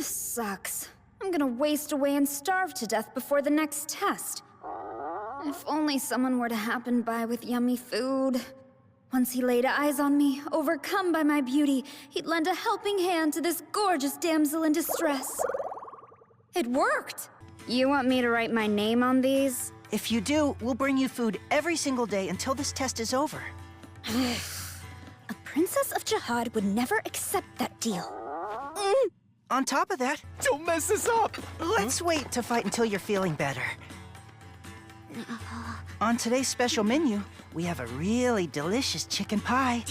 This sucks. I'm gonna waste away and starve to death before the next test. If only someone were to happen by with yummy food. Once he laid eyes on me, overcome by my beauty, he'd lend a helping hand to this gorgeous damsel in distress. It worked! You want me to write my name on these? If you do, we'll bring you food every single day until this test is over. A princess of Jihad would never accept that deal. On top of that, Don't mess this up! let's wait to fight until you're feeling better. On today's special menu, we have a really delicious chicken pie.